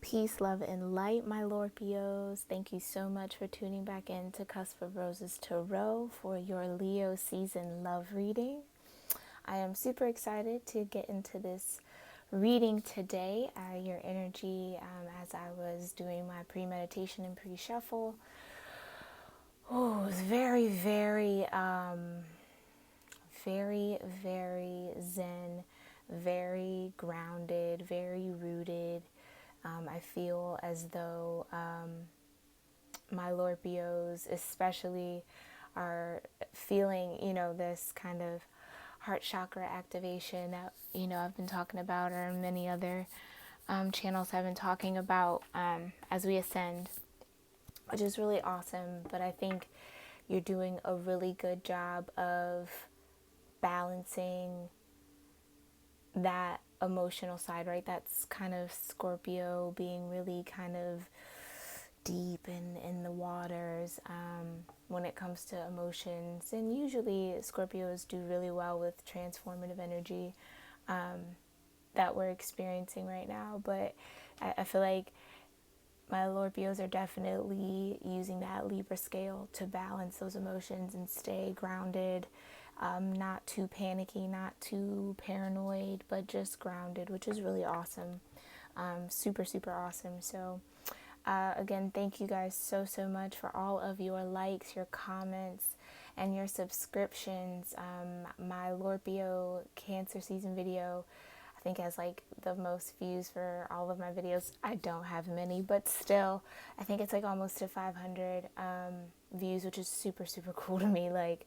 Peace, love, and light, my Lorpios. Thank you so much for tuning back in to Cusp of Roses Tarot for your Leo season love reading. I am super excited to get into this reading today. Your energy, as I was doing my pre-meditation and pre-shuffle, it was very zen, very grounded, very rooted. I feel as though my Lorpios especially are feeling, this kind of heart chakra activation that, I've been talking about, or many other channels have been talking about as we ascend, which is really awesome. But I think you're doing a really good job of balancing that emotional side, right? That's kind of Scorpio being really kind of deep in the waters when it comes to emotions. And usually Scorpios do really well with transformative energy that we're experiencing right now. But I feel like my Lorpios are definitely using that Libra scale to balance those emotions and stay grounded. Not too panicky, not too paranoid, but just grounded, which is really awesome. Super, super awesome. So, again, thank you guys so much for all of your likes, your comments, and your subscriptions. My Lorpio Cancer season video, I think, has like the most views for all of my videos. I don't have many, but still, I think it's like almost to 500 views, which is super, super cool to me. Like,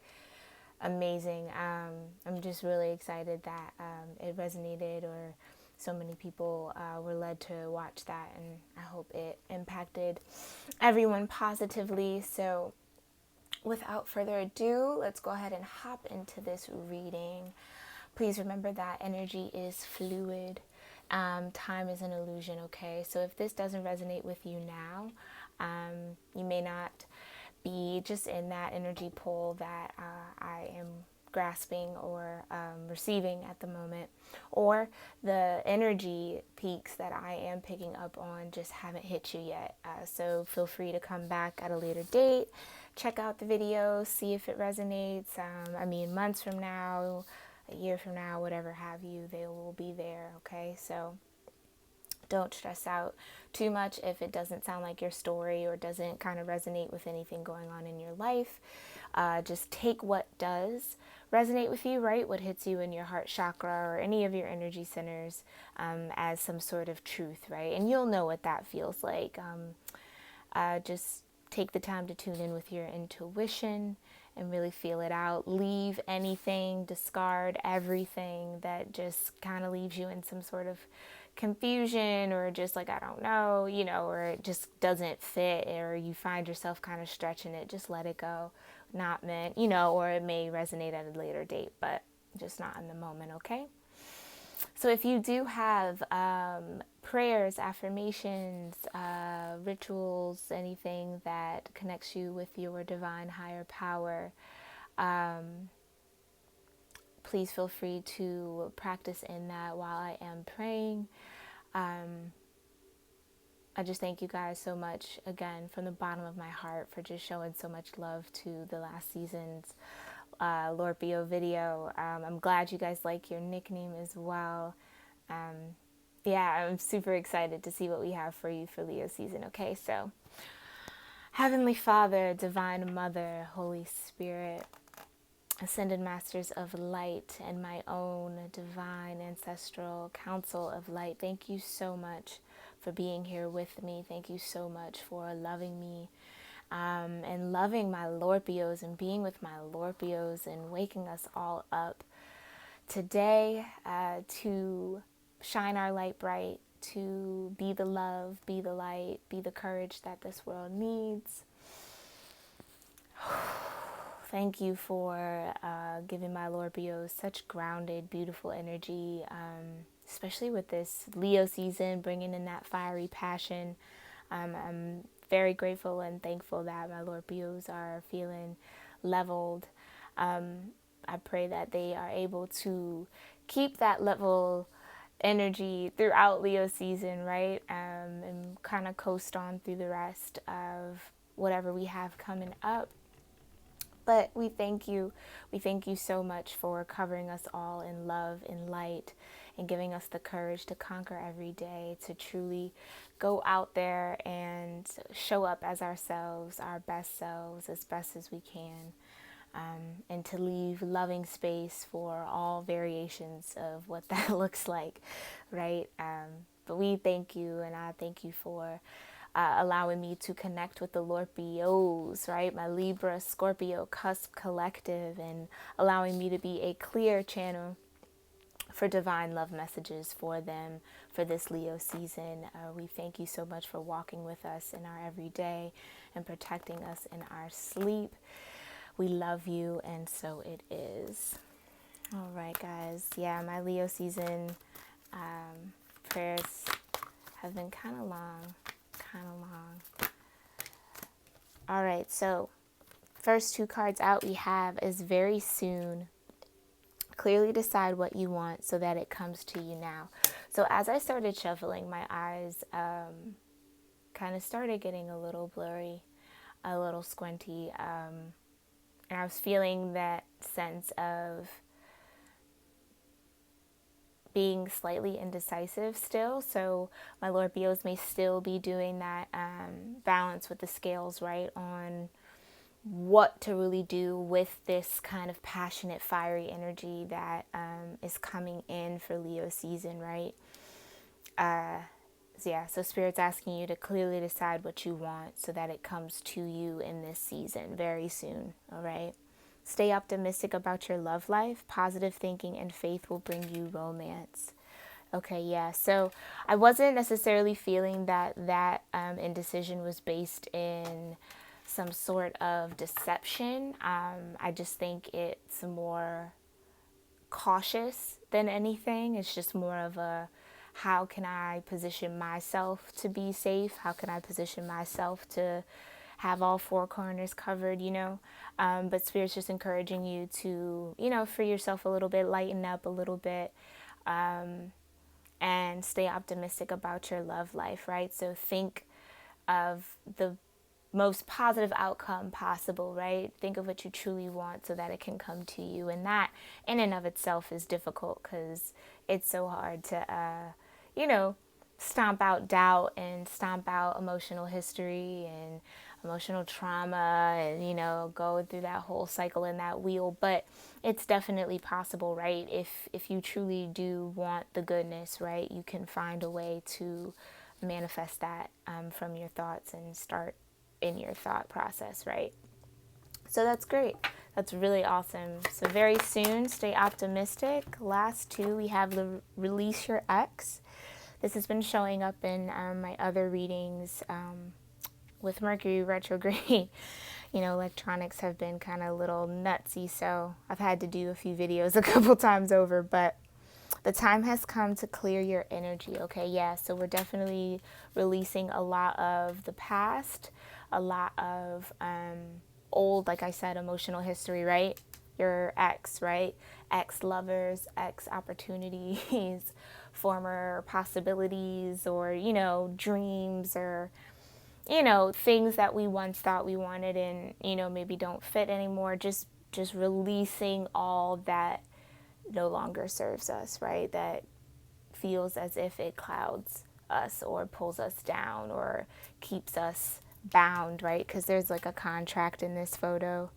amazing. I'm just really excited that it resonated, or so many people were led to watch that, and I hope it impacted everyone positively. So without further ado, let's go ahead and hop into this reading. Please remember that energy is fluid. Time is an illusion, okay? So if this doesn't resonate with you now, you may not be just in that energy pull that I am grasping or receiving at the moment, or the energy peaks that I am picking up on just haven't hit you yet. So feel free to come back at a later date, check out the video, see if it resonates. Months from now, a year from now, whatever have you, they will be there, okay? So don't stress out too much if it doesn't sound like your story or doesn't kind of resonate with anything going on in your life. Just take what does resonate with you, right? What hits you in your heart chakra or any of your energy centers as some sort of truth, right? And you'll know what that feels like. Just take the time to tune in with your intuition and really feel it out. Leave anything, discard everything that just kind of leaves you in some sort of confusion, or just like, I don't know, or it just doesn't fit, or you find yourself kind of stretching it. Just let it go. Not meant, or it may resonate at a later date, but just not in the moment, okay? So if you do have prayers, affirmations, rituals, anything that connects you with your divine higher power, please feel free to practice in that while I am praying. I just thank you guys so much, again, from the bottom of my heart, for just showing so much love to the last season's Lorpio video. I'm glad you guys like your nickname as well. I'm super excited to see what we have for you for Leo season, okay? So, Heavenly Father, Divine Mother, Holy Spirit, Ascended Masters of Light, and my own divine ancestral council of light, thank you so much for being here with me. Thank you so much for loving me and loving my Lorpios and being with my Lorpios and waking us all up today to shine our light bright, to be the love, be the light, be the courage that this world needs. Thank you for giving my Lorpios such grounded, beautiful energy, especially with this Leo season, bringing in that fiery passion. I'm very grateful and thankful that my Lorpios are feeling leveled. I pray that they are able to keep that level energy throughout Leo season, right? And kind of coast on through the rest of whatever we have coming up. But we thank you. We thank you so much for covering us all in love and light and giving us the courage to conquer every day, to truly go out there and show up as ourselves, our best selves, as best as we can. And to leave loving space for all variations of what that looks like, right? But we thank you, and I thank you for allowing me to connect with the Lorpios, right? My libra-scorpio Cusp collective, and allowing me to be a clear channel for divine love messages for them for this Leo season. We thank you so much for walking with us in our everyday and protecting us in our sleep. We love you, and so it is. All right, guys. Yeah, my Leo season prayers have been kind of long. All right, so first two cards out we have is very soon. Clearly decide what you want so that it comes to you now. So as I started shuffling, my eyes kind of started getting a little blurry, a little squinty. And I was feeling that sense of being slightly indecisive still. So my Lord Bios may still be doing that balance with the scales, right, on what to really do with this kind of passionate, fiery energy that is coming in for Leo season, right? So Spirit's asking you to clearly decide what you want so that it comes to you in this season very soon, all right? Stay optimistic about your love life. Positive thinking and faith will bring you romance. Okay, yeah. So I wasn't necessarily feeling that indecision was based in some sort of deception. I just think it's more cautious than anything. It's just more of a, how can I position myself to be safe? How can I position myself to have all four corners covered, but Spirit's just encouraging you to, free yourself a little bit, lighten up a little bit, and stay optimistic about your love life, right? So think of the most positive outcome possible, right? Think of what you truly want so that it can come to you. And that in and of itself is difficult because it's so hard to, stomp out doubt and stomp out emotional history and emotional trauma and, go through that whole cycle in that wheel. But it's definitely possible, right? If you truly do want the goodness, right, you can find a way to manifest that from your thoughts and start in your thought process, right? So that's great. That's really awesome. So very soon, stay optimistic. Last two, we have the release your ex. This has been showing up in my other readings with Mercury retrograde. Electronics have been kind of a little nutsy, so I've had to do a few videos a couple times over, but the time has come to clear your energy, okay? Yeah, so we're definitely releasing a lot of the past, a lot of old, like I said, emotional history, right? Your ex, right? Ex-lovers, ex-opportunities, former possibilities, or, dreams, or, things that we once thought we wanted and, maybe don't fit anymore. Just releasing all that no longer serves us, right? That feels as if it clouds us or pulls us down or keeps us bound, right? Because there's like a contract in this photo,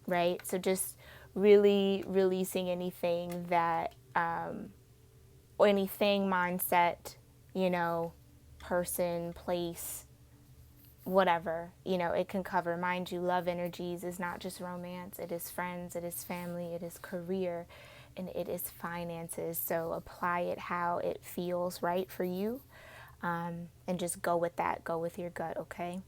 right? So just really releasing anything that, or anything, mindset, person, place, whatever, it can cover. Mind you, love energies is not just romance. It is friends, it is family, it is career, and it is finances. So apply it how it feels right for you, and just go with that. Go with your gut, okay?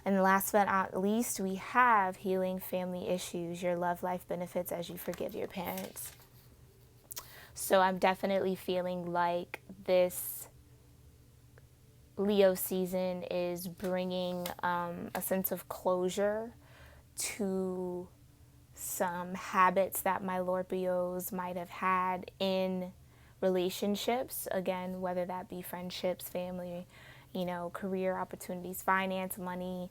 And last but not least, we have healing family issues. Your love life benefits as you forgive your parents. So I'm definitely feeling like this Leo season is bringing a sense of closure to some habits that my Lorpios might have had in relationships, again, whether that be friendships, family, career opportunities, finance, money,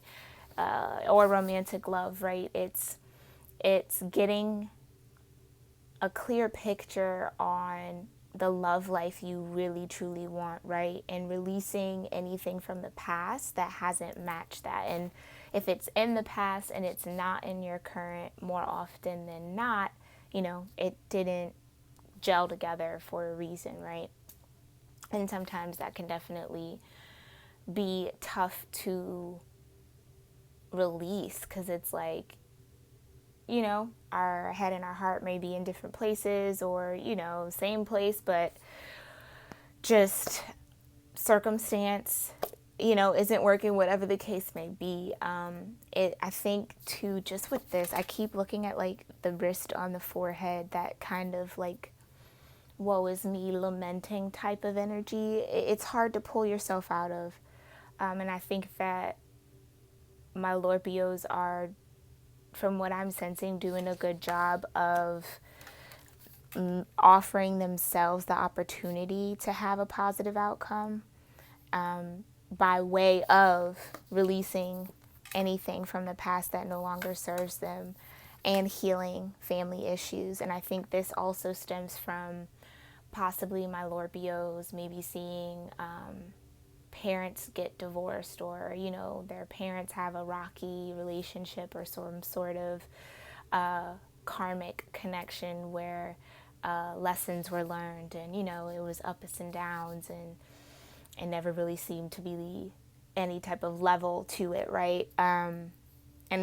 or romantic love, right? It's getting a clear picture on the love life you really truly want, right? And releasing anything from the past that hasn't matched that. And if it's in the past and it's not in your current, more often than not, it didn't gel together for a reason, right? And sometimes that can definitely be tough to release, because it's like, our head and our heart may be in different places, or, same place, but just circumstance, isn't working, whatever the case may be. I think too, just with this, I keep looking at like the wrist on the forehead, that kind of like, woe is me, lamenting type of energy. It's hard to pull yourself out of. And I think that my Lorpios are, from what I'm sensing, doing a good job of offering themselves the opportunity to have a positive outcome, by way of releasing anything from the past that no longer serves them, and healing family issues. And I think this also stems from possibly my Lorpios maybe seeing parents get divorced, or their parents have a rocky relationship, or some sort of karmic connection where lessons were learned, and it was ups and downs, and never really seemed to be any type of level to it, right? And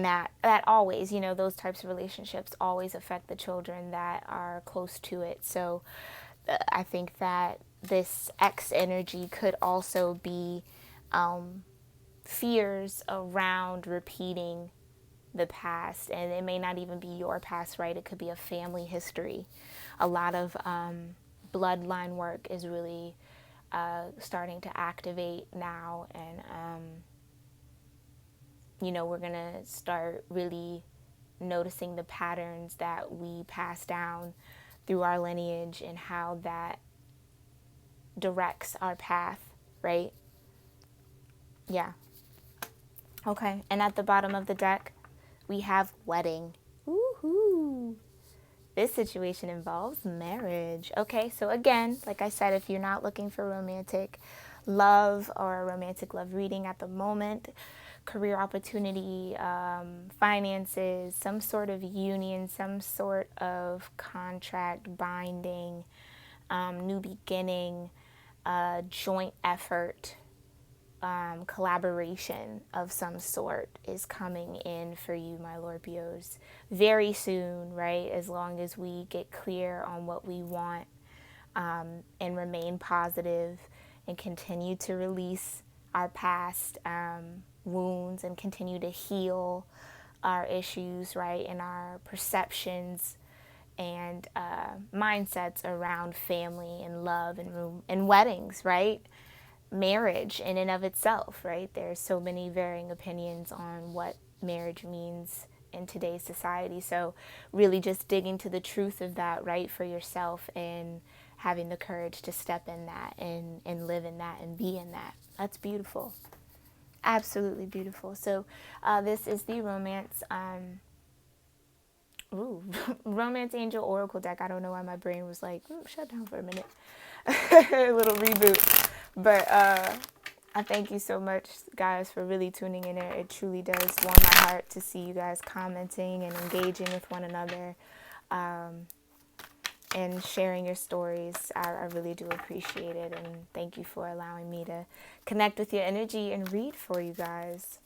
that always, those types of relationships always affect the children that are close to it. So I think that this X energy could also be fears around repeating the past. And it may not even be your past, right? It could be a family history. A lot of bloodline work is really starting to activate now. And, we're going to start really noticing the patterns that we pass down through our lineage, and how that directs our path, right? Yeah. Okay. And at the bottom of the deck, we have wedding. Woohoo! This situation involves marriage. Okay, so again, like I said, if you're not looking for romantic love or a romantic love reading at the moment, career opportunity, finances, some sort of union, some sort of contract, binding, new beginning, joint effort, collaboration of some sort is coming in for you, my Lorpios, very soon, right? As long as we get clear on what we want, and remain positive, and continue to release our past wounds, and continue to heal our issues, right? And our perceptions and mindsets around family and love and weddings, right? Marriage in and of itself, right? There's so many varying opinions on what marriage means in today's society. So really just digging to the truth of that, right, for yourself, and having the courage to step in that and live in that and be in that. That's beautiful. Absolutely beautiful. So this is the romance romance angel oracle deck. I don't know why my brain was like, shut down for a minute. A little reboot. But I thank you so much, guys, for really tuning in. It truly does warm my heart to see you guys commenting and engaging with one another, and sharing your stories. I really do appreciate it, and thank you for allowing me to connect with your energy and read for you guys.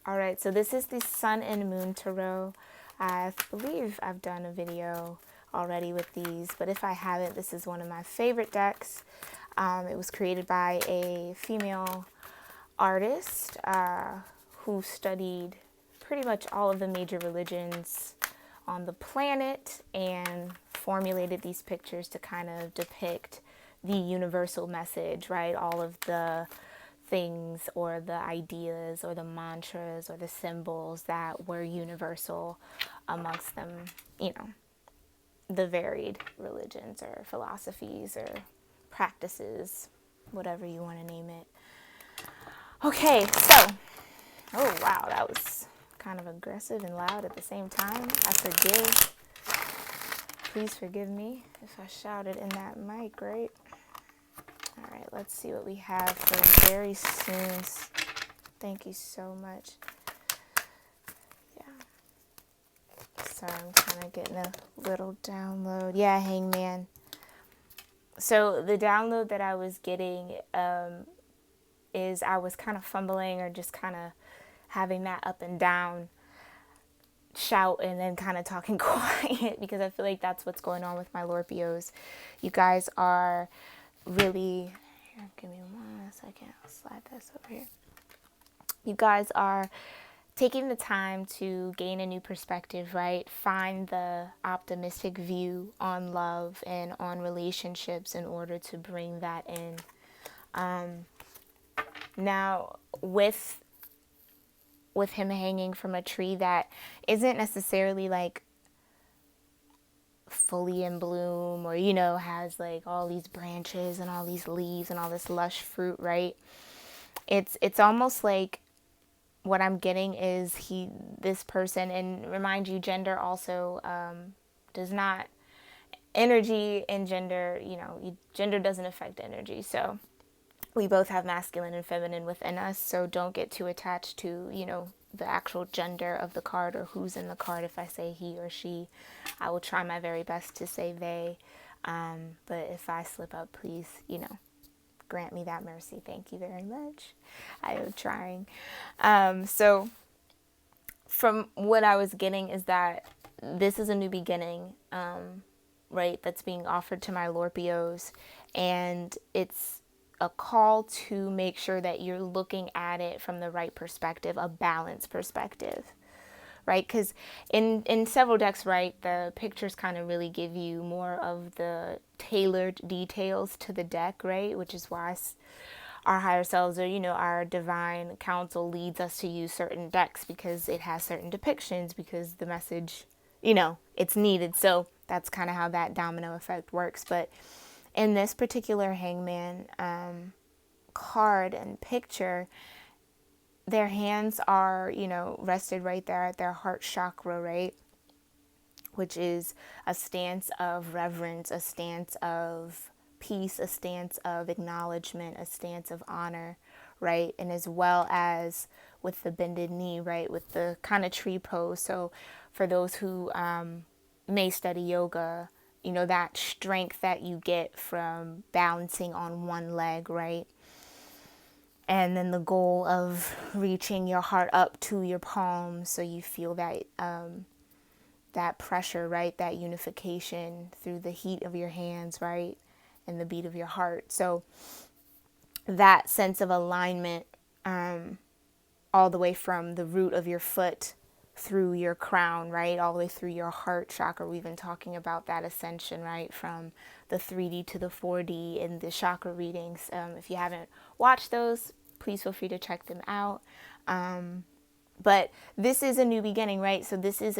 All right, so this is the Sun and Moon Tarot. I believe I've done a video already with these, but if I haven't, this is one of my favorite decks. It was created by a female artist who studied pretty much all of the major religions on the planet and formulated these pictures to kind of depict the universal message, right? All of the things or the ideas or the mantras or the symbols that were universal amongst them, the varied religions or philosophies or practices, whatever you want to name it. Okay, so, oh wow, that was kind of aggressive and loud at the same time. I forgive. Please forgive me if I shouted in that mic, right? All right, let's see what we have for very soon. Thank you so much. Yeah. Sorry, I'm kind of getting a little download. Yeah, Hangman. So the download that I was getting is I was kind of fumbling or just kind of having that up and down shout and then kind of talking quiet, because I feel like that's what's going on with my Lorpios. You guys are really, here, give me 1 second, I'll slide this over here. You guys are taking the time to gain a new perspective, right? Find the optimistic view on love and on relationships in order to bring that in. Now, with him hanging from a tree that isn't necessarily like fully in bloom, or has like all these branches and all these leaves and all this lush fruit, right? It's almost like what I'm getting is this person, and remind you, gender also does not, energy and gender, gender doesn't affect energy. So we both have masculine and feminine within us. So don't get too attached to, the actual gender of the card or who's in the card. If I say he or she, I will try my very best to say they. But if I slip up, please, grant me that mercy. Thank you very much. I am trying. So from what I was getting is that this is a new beginning, right? That's being offered to my Lorpios, and it's a call to make sure that you're looking at it from the right perspective, a balanced perspective, right? Because in several decks, right, the pictures kind of really give you more of the tailored details to the deck, right? Which is why our higher selves, or our divine counsel, leads us to use certain decks, because it has certain depictions, because the message, it's needed. So that's kind of how that domino effect works. But in this particular Hangman card and picture, their hands are, rested right there at their heart chakra, right? Which is a stance of reverence, a stance of peace, a stance of acknowledgement, a stance of honor, right? And as well as with the bended knee, right? With the kind of tree pose. So for those who may study yoga, that strength that you get from balancing on one leg, right? And then the goal of reaching your heart up to your palms, so you feel that that pressure, right? That unification through the heat of your hands, right? And the beat of your heart. So that sense of alignment, all the way from the root of your foot through your crown, right? All the way through your heart chakra. We've been talking about that ascension, right? From the 3D to the 4D in the chakra readings. If you haven't watched those, please feel free to check them out. But this is a new beginning, right? So this is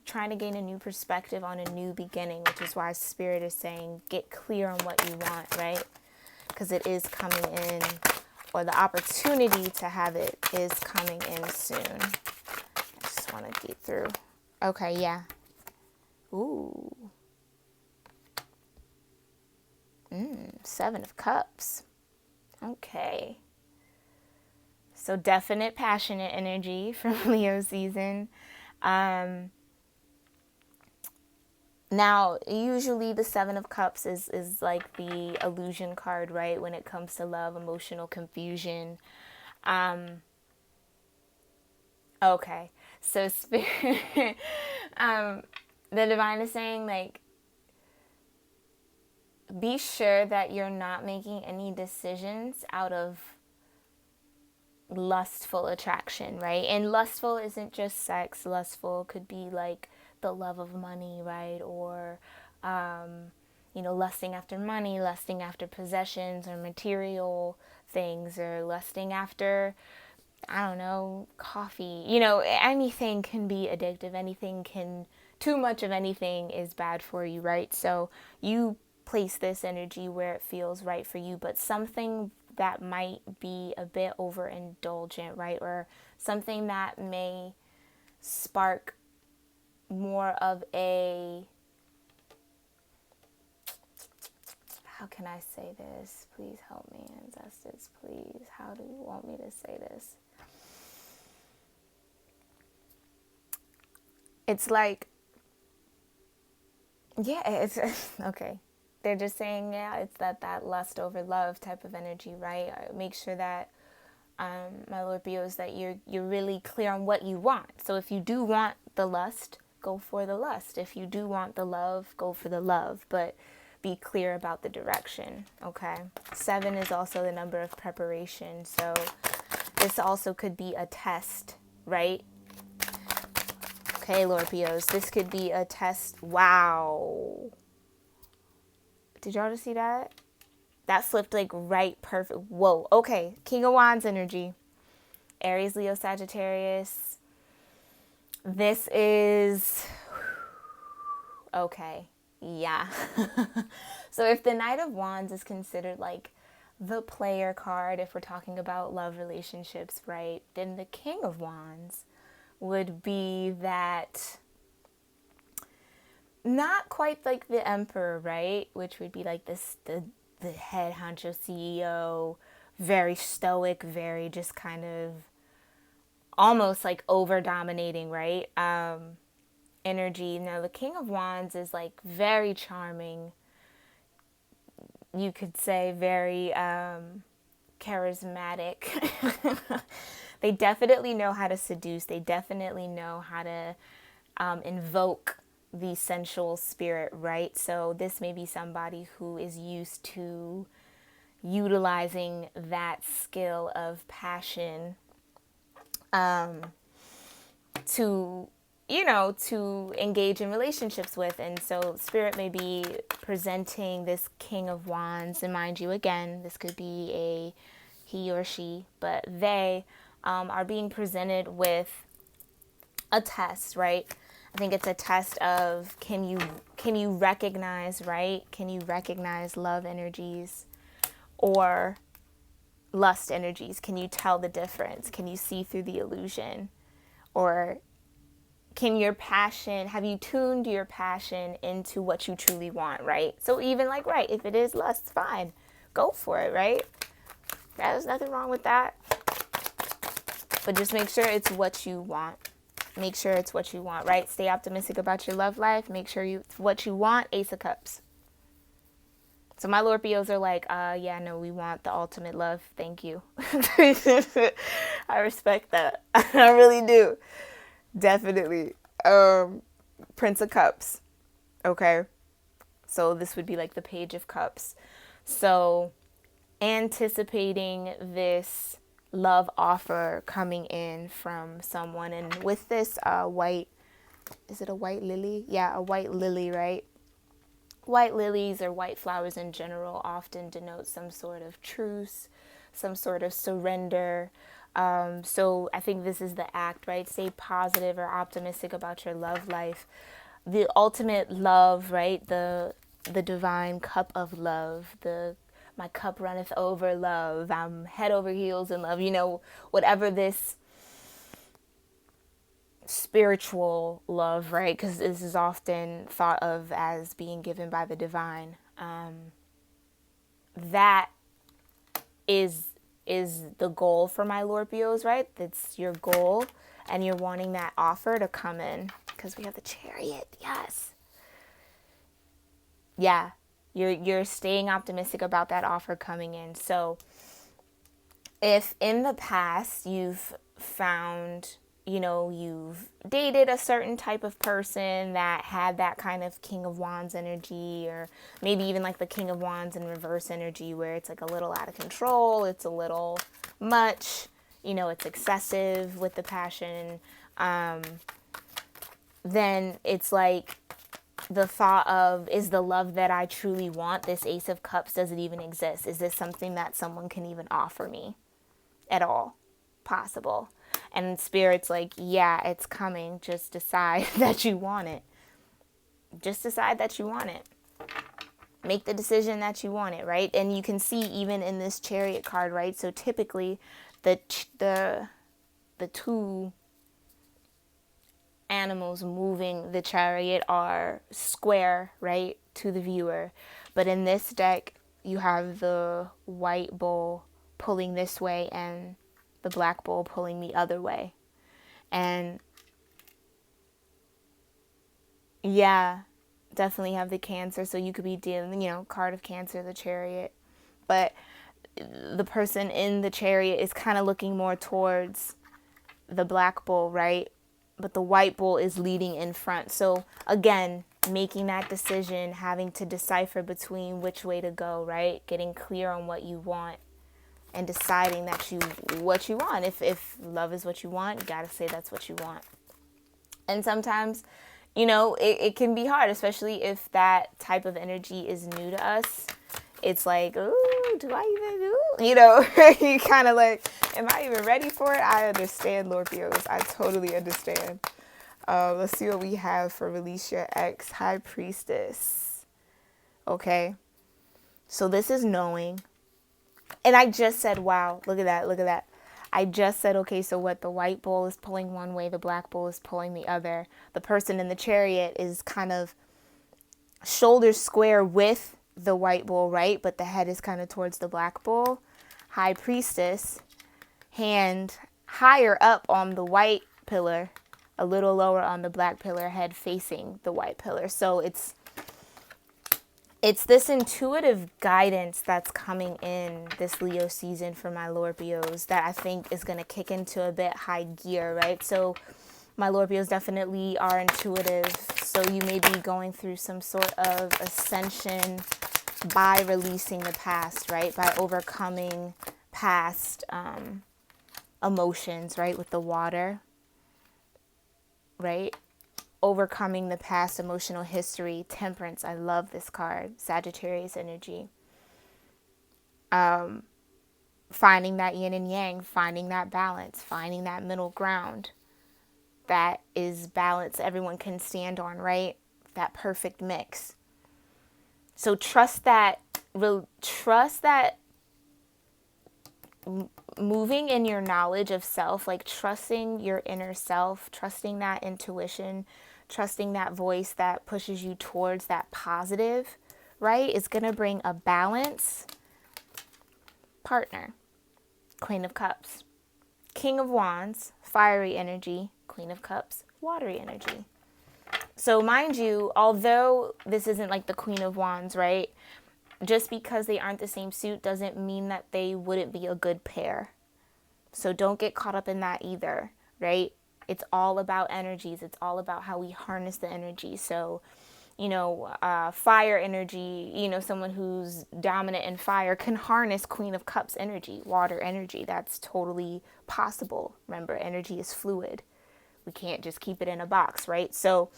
trying to gain a new perspective on a new beginning, which is why Spirit is saying, get clear on what you want, right? Because it is coming in, or the opportunity to have it is coming in soon. I just want to get through. Okay, yeah. Ooh. 7 of Cups. Okay. So definite passionate energy from Leo season. Now, usually the 7 of Cups is like the illusion card, right? When it comes to love, emotional confusion. Okay. So spirit, the divine is saying, like, be sure that you're not making any decisions out of lustful attraction, right? And lustful isn't just sex. Lustful could be like the love of money, right? Or lusting after money, lusting after possessions or material things, or lusting after, I don't know, coffee. Anything can be addictive. Anything can too much of anything is bad for you, right? So you place this energy where it feels right for you, but something that might be a bit overindulgent, right? Or something that may spark more of a, how can I say this? Please help me, ancestors, please. How do you want me to say this? It's like, yeah, it's okay. They're just saying, yeah, it's that lust over love type of energy, right? Make sure that my Lord Bios, that you're really clear on what you want. So if you do want the lust, go for the lust. If you do want the love, go for the love. But be clear about the direction, okay? 7 is also the number of preparation. So this also could be a test, right? Okay, Lord Bios, this could be a test. Wow. Did y'all just see that? That flipped like right perfect. Whoa. Okay. King of Wands energy. Aries, Leo, Sagittarius. This is... Okay. Yeah. So if the Knight of Wands is considered like the player card, if we're talking about love relationships, right? Then the King of Wands would be that... Not quite like the Emperor, right? Which would be like this, the head honcho CEO, very stoic, very just kind of almost like over dominating, right? Energy. Now the King of Wands is like very charming. You could say very charismatic. They definitely know how to seduce. They definitely know how to invoke the sensual spirit, right? So this may be somebody who is used to utilizing that skill of passion to, to engage in relationships with. And so spirit may be presenting this King of Wands, and mind you, again, this could be a he or she, but they are being presented with a test, right? I think it's a test of, can you recognize, right? Can you recognize love energies or lust energies? Can you tell the difference? Can you see through the illusion? Or can your passion, have you tuned your passion into what you truly want, right? So even like, right, if it is lust, fine, go for it, right? There's nothing wrong with that. But just make sure it's what you want. Make sure it's what you want, right? Stay optimistic about your love life. Make sure it's what you want. Ace of Cups. So my Lord Bios are like, yeah, no, we want the ultimate love. Thank you. I respect that. I really do. Definitely. Prince of Cups. Okay. So this would be like the Page of Cups. So anticipating this love offer coming in from someone, and with this white, is it a white lily? Yeah, a white lily, right? White lilies or white flowers in general often denote some sort of truce, some sort of surrender. So I think this is the act, right? Stay positive or optimistic about your love life. The ultimate love, right? The divine cup of love, my cup runneth over love. I'm head over heels in love. Whatever this spiritual love, right? Because this is often thought of as being given by the divine. That is the goal for my Lord Bios, right? That's your goal, and you're wanting that offer to come in because we have the Chariot. Yes. Yeah. You're staying optimistic about that offer coming in. So if in the past you've found, you've dated a certain type of person that had that kind of King of Wands energy, or maybe even like the King of Wands in reverse energy where it's like a little out of control, it's a little much, it's excessive with the passion, then it's like, the thought of, is the love that I truly want, this Ace of Cups, does it even exist? Is this something that someone can even offer me at all possible? And Spirit's like, yeah, it's coming. Just decide that you want it. just decide that you want it. Make the decision that you want it, right? And you can see even in this Chariot card, right? So typically the two animals moving the chariot are square, right, to the viewer. But in this deck, you have the white bull pulling this way and the black bull pulling the other way. And yeah, definitely have the Cancer. So you could be dealing, card of Cancer, the Chariot. But the person in the chariot is kind of looking more towards the black bull, right? But the white bull is leading in front. So again, making that decision, having to decipher between which way to go, right? Getting clear on what you want and deciding what you want. If love is what you want, you got to say that's what you want. And sometimes, it can be hard, especially if that type of energy is new to us. It's like, ooh, do I even do? You kind of like, am I even ready for it? I understand, Lorpios. I totally understand. Let's see what we have for release your ex, High Priestess. Okay. So this is knowing. And I just said, wow, look at that. I just said, okay, so what, the white bull is pulling one way, the black bull is pulling the other. The person in the chariot is kind of shoulders square with the white bull, right? But the head is kind of towards the black bull. High Priestess, hand higher up on the white pillar, a little lower on the black pillar, head facing the white pillar. So it's this intuitive guidance that's coming in this Leo season for my Lorpios that I think is going to kick into a bit high gear, right? So my Lorpios definitely are intuitive. So you may be going through some sort of ascension by releasing the past, right? By overcoming past emotions, right? With the water, right? Overcoming the past emotional history. Temperance, I love this card. Sagittarius energy. Finding that yin and yang, finding that balance, finding that middle ground that is balance everyone can stand on, right? That perfect mix. So trust that moving in your knowledge of self, like trusting your inner self, trusting that intuition, trusting that voice that pushes you towards that positive, right? Is going to bring a balance. Partner, Queen of Cups. King of Wands, fiery energy. Queen of Cups, watery energy. So mind you, although this isn't like the Queen of Wands, right? Just because they aren't the same suit doesn't mean that they wouldn't be a good pair. So don't get caught up in that either, right? It's all about energies. It's all about how we harness the energy. So, fire energy, someone who's dominant in fire can harness Queen of Cups energy, water energy. That's totally possible. Remember, energy is fluid. We can't just keep it in a box, right? So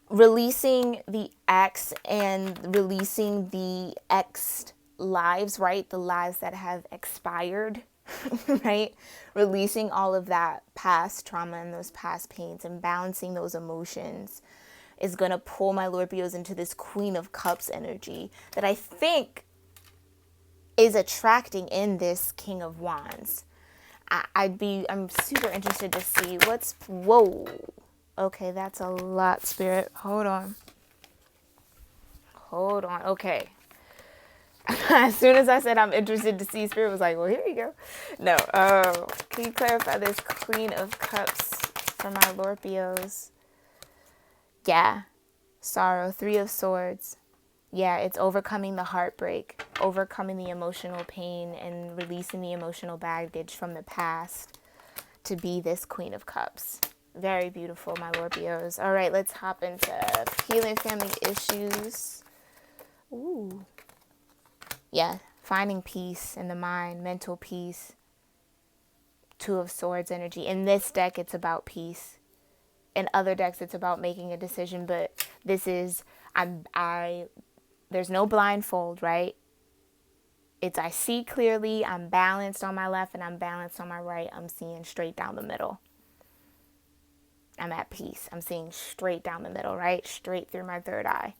releasing the ex and releasing the ex lives, right? The lives that have expired, right? Releasing all of that past trauma and those past pains and balancing those emotions is going to pull my Lorpios into this Queen of Cups energy that I think is attracting in this King of Wands. I'm super interested to see whoa. Okay, that's a lot, Spirit. Hold on. Okay. As soon as I said I'm interested to see, Spirit was like, well, here you go. No. Can you clarify this Queen of Cups for my Lorpios? Yeah. Sorrow. 3 of Swords. Yeah, it's overcoming the heartbreak, overcoming the emotional pain, and releasing the emotional baggage from the past to be this Queen of Cups. Very beautiful, my Lorpios. All right, let's hop into healing family issues. Ooh. Yeah, finding peace in the mind, mental peace. 2 of Swords energy. In this deck, it's about peace. In other decks, it's about making a decision, but this is, there's no blindfold, right? It's I see clearly, I'm balanced on my left and I'm balanced on my right. I'm seeing straight down the middle. I'm at peace. I'm seeing straight down the middle, right? Straight through my third eye.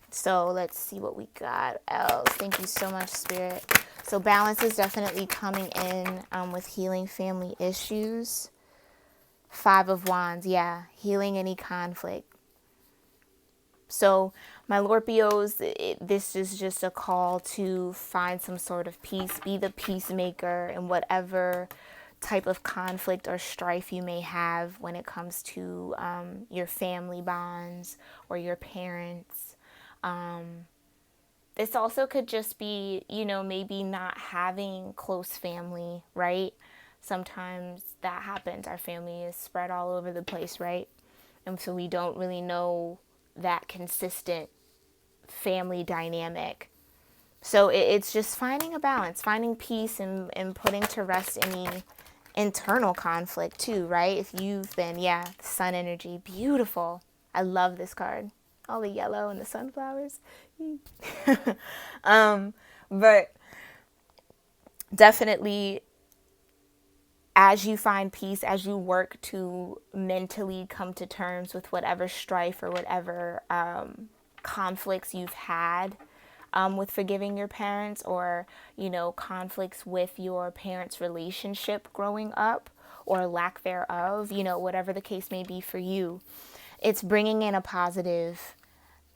So let's see what we got else. Thank you so much, Spirit. So balance is definitely coming in with healing family issues. 5 of Wands, yeah, healing any conflict. So my Lorpios, this is just a call to find some sort of peace. Be the peacemaker in whatever type of conflict or strife you may have when it comes to your family bonds or your parents. This also could just be, maybe not having close family, right? Sometimes that happens. Our family is spread all over the place, right? And so we don't really know that consistent family dynamic. So it's just finding a balance, finding peace, and putting to rest any internal conflict too, right? If you've been, sun energy, beautiful. I love this card. All the yellow and the sunflowers. But definitely, as you find peace, as you work to mentally come to terms with whatever strife or whatever conflicts you've had with forgiving your parents, or, conflicts with your parents' relationship growing up or lack thereof, whatever the case may be for you, it's bringing in a positive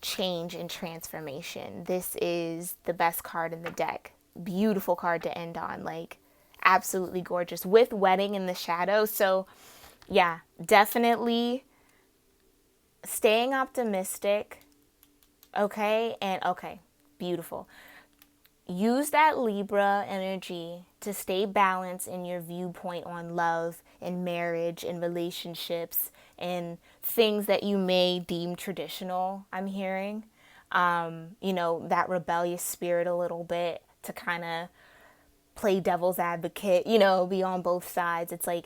change and transformation. This is the best card in the deck. Beautiful card to end on. Like, absolutely gorgeous with wedding in the shadow. So yeah, definitely staying optimistic. Okay. And okay, beautiful. Use that Libra energy to stay balanced in your viewpoint on love and marriage and relationships and things that you may deem traditional, I'm hearing. That rebellious spirit a little bit, to kind of play devil's advocate, be on both sides. It's like,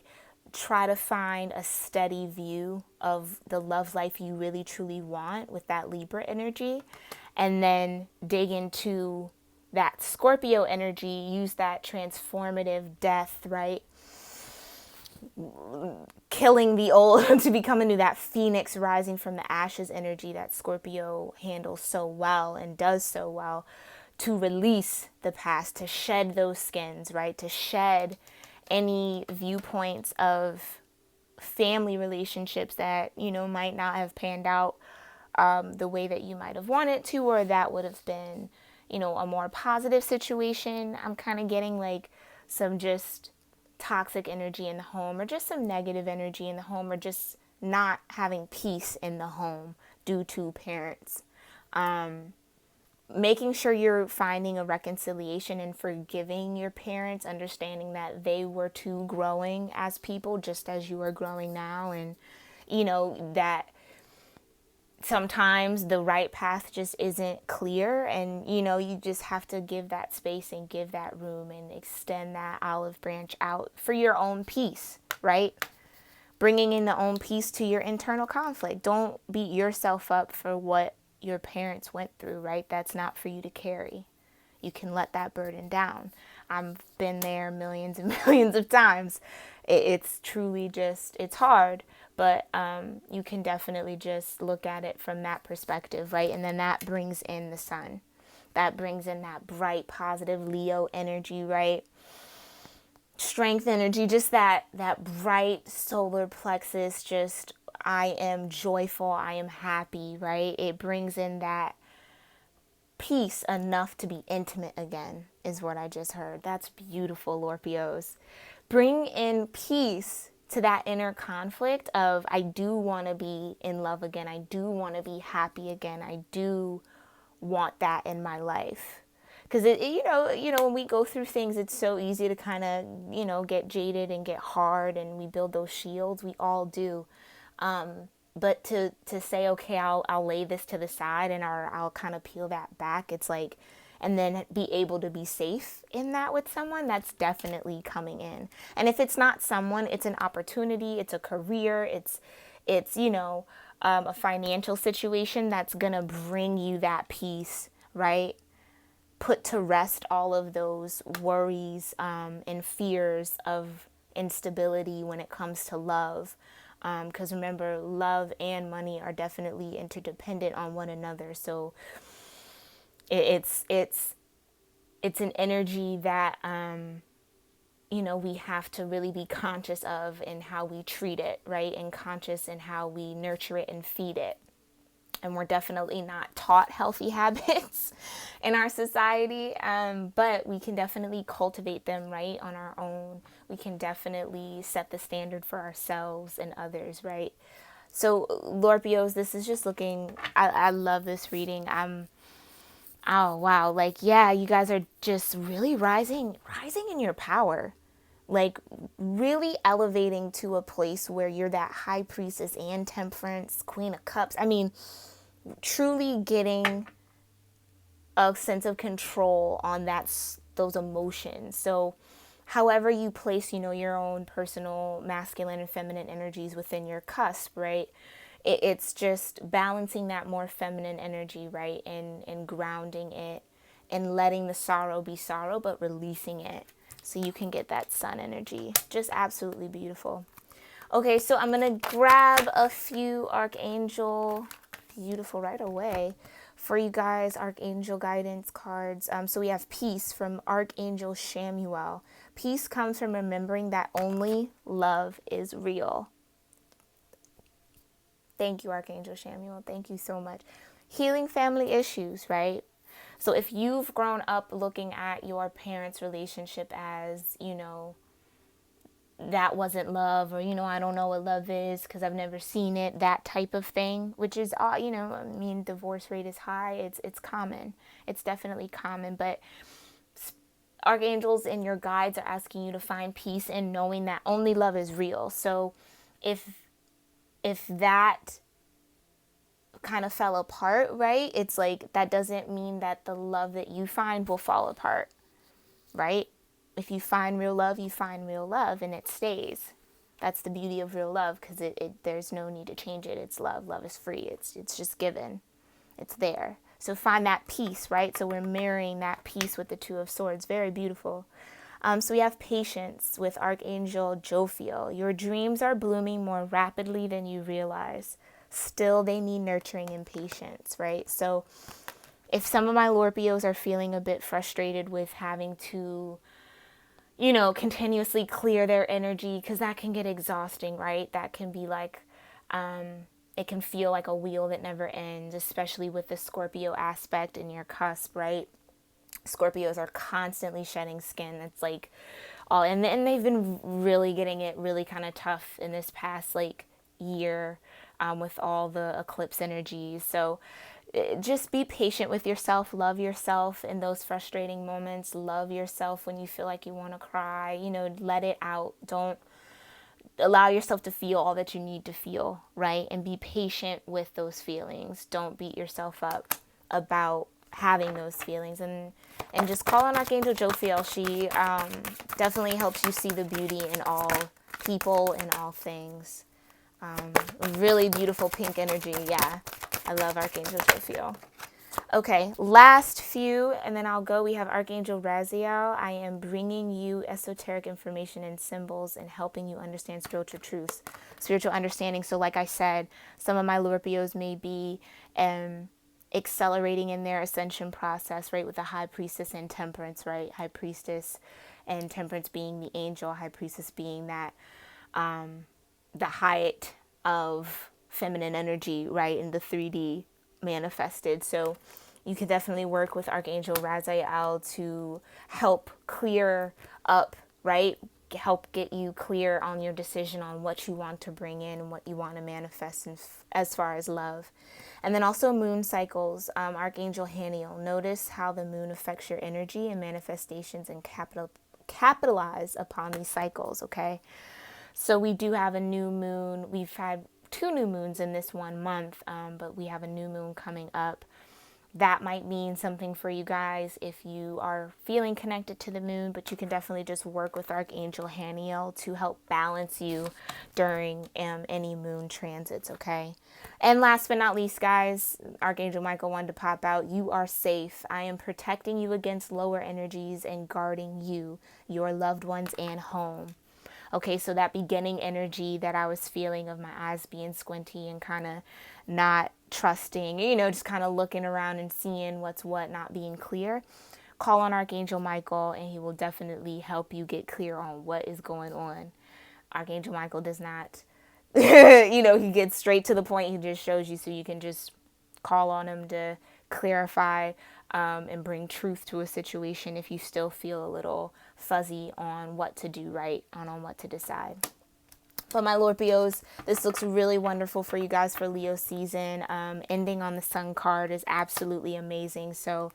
try to find a steady view of the love life you really truly want with that Libra energy, and then dig into that Scorpio energy. Use that transformative death, right? Killing the old to become into that phoenix rising from the ashes energy that Scorpio handles so well and does so well, to release the past, to shed those skins, right? To shed any viewpoints of family relationships that, might not have panned out the way that you might have wanted to, or that would have been, a more positive situation. I'm kind of getting like some just toxic energy in the home, or just some negative energy in the home, or just not having peace in the home due to parents. Making sure you're finding a reconciliation and forgiving your parents, understanding that they were too growing as people, just as you are growing now. And, that sometimes the right path just isn't clear. And, you just have to give that space and give that room and extend that olive branch out for your own peace, right? Bringing in the own peace to your internal conflict. Don't beat yourself up for what your parents went through, right? That's not for you to carry. You can let that burden down. I've been there millions and millions of times. It's truly just, it's hard, but you can definitely just look at it from that perspective, right? And then that brings in the sun. That brings in that bright, positive Leo energy, right? Strength energy, just that bright solar plexus, just, I am joyful, I am happy, right? It brings in that peace enough to be intimate again, is what I just heard. That's beautiful, Lorpios. Bring in peace to that inner conflict of, I do want to be in love again. I do want to be happy again. I do want that in my life. Because, when we go through things, it's so easy to kind of, get jaded and get hard, and we build those shields. We all do. But to say, okay, I'll lay this to the side, and I'll kind of peel that back. It's like, and then be able to be safe in that with someone, that's definitely coming in. And if it's not someone, it's an opportunity, it's a career, it's a financial situation that's going to bring you that peace, right? Put to rest all of those worries and fears of instability when it comes to love. Because remember, love and money are definitely interdependent on one another. So it's an energy that we have to really be conscious of in how we treat it, right? And conscious in how we nurture it and feed it. And we're definitely not taught healthy habits in our society, but we can definitely cultivate them, right, on our own. We can definitely set the standard for ourselves and others, right? So, Lorpios, this is just looking, I love this reading. Oh, wow. Like, yeah, you guys are just really rising in your power. Like, really elevating to a place where you're that high priestess and temperance, queen of cups. I mean, truly getting a sense of control on those emotions. So however you place, your own personal masculine and feminine energies within your cusp, right? It's just balancing that more feminine energy, right? And grounding it and letting the sorrow be sorrow, but releasing it so you can get that sun energy. Just absolutely beautiful. Okay, so I'm going to grab a few Archangel, beautiful, right away, for you guys, Archangel guidance cards. So we have peace from Archangel Shamuel. Peace comes from remembering that only love is real. Thank you, Archangel Shamuel. Thank you so much. Healing family issues, right? So if you've grown up looking at your parents' relationship as, that wasn't love, or I don't know what love is because I've never seen it, that type of thing, which is divorce rate is high. It's common. It's definitely common. But archangels and your guides are asking you to find peace in knowing that only love is real. So if that kind of fell apart, right, it's like that doesn't mean that the love that you find will fall apart, right? If you find real love, you find real love, and it stays. That's the beauty of real love, because there's no need to change it. It's love. Love is free. It's just given. It's there. So find that peace, right? So we're mirroring that peace with the Two of Swords. Very beautiful. So we have patience with Archangel Jophiel. Your dreams are blooming more rapidly than you realize. Still, they need nurturing and patience, right? So if some of my Lorpios are feeling a bit frustrated with having to continuously clear their energy, because that can get exhausting, right? That can be like, it can feel like a wheel that never ends, especially with the Scorpio aspect in your cusp, right? Scorpios are constantly shedding skin. It's like and they've been really getting it really kind of tough in this past like year, with all the eclipse energies. So just be patient with yourself. Love yourself in those frustrating moments. Love yourself when you feel like you want to cry. Let it out. Don't allow yourself to feel all that you need to feel, right? And be patient with those feelings. Don't beat yourself up about having those feelings. And just call on Archangel Jophiel. She definitely helps you see the beauty in all people and all things. Really beautiful pink energy. Yeah, I love Archangel Jophiel. Okay, last few, and then I'll go. We have Archangel Raziel. I am bringing you esoteric information and symbols and helping you understand spiritual truths, spiritual understanding. So like I said, some of my Lorpios may be accelerating in their ascension process, right, with the High Priestess and Temperance, right? High Priestess and Temperance being the angel, High Priestess being that the height of feminine energy, right, in the 3D manifested. So you can definitely work with Archangel Raziel to help clear up, right? Help get you clear on your decision on what you want to bring in and what you want to manifest as far as love. And then also moon cycles, Archangel Haniel. Notice how the moon affects your energy and manifestations, and capitalize upon these cycles, okay? So we do have a new moon. We've had 2 new moons in this 1 month, but we have a new moon coming up. That might mean something for you guys if you are feeling connected to the moon, but you can definitely just work with Archangel Haniel to help balance you during any moon transits, okay? And last but not least, guys, Archangel Michael wanted to pop out. You are safe. I am protecting you against lower energies and guarding you, your loved ones, and home. Okay, so that beginning energy that I was feeling of my eyes being squinty and kind of not trusting, just kind of looking around and seeing what's what, not being clear, call on Archangel Michael and he will definitely help you get clear on what is going on. Archangel Michael does not, he gets straight to the point. He just shows you, so you can just call on him to clarify and bring truth to a situation if you still feel a little fuzzy on what to do right, on what to decide. But my Lorpios, this looks really wonderful for you guys for Leo season. Ending on the Sun card is absolutely amazing. So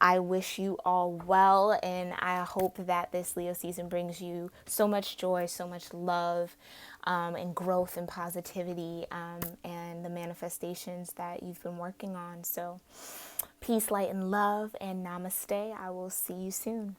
I wish you all well, and I hope that this Leo season brings you so much joy, so much love, and growth and positivity, and the manifestations that you've been working on. So peace, light, and love, and namaste. I will see you soon.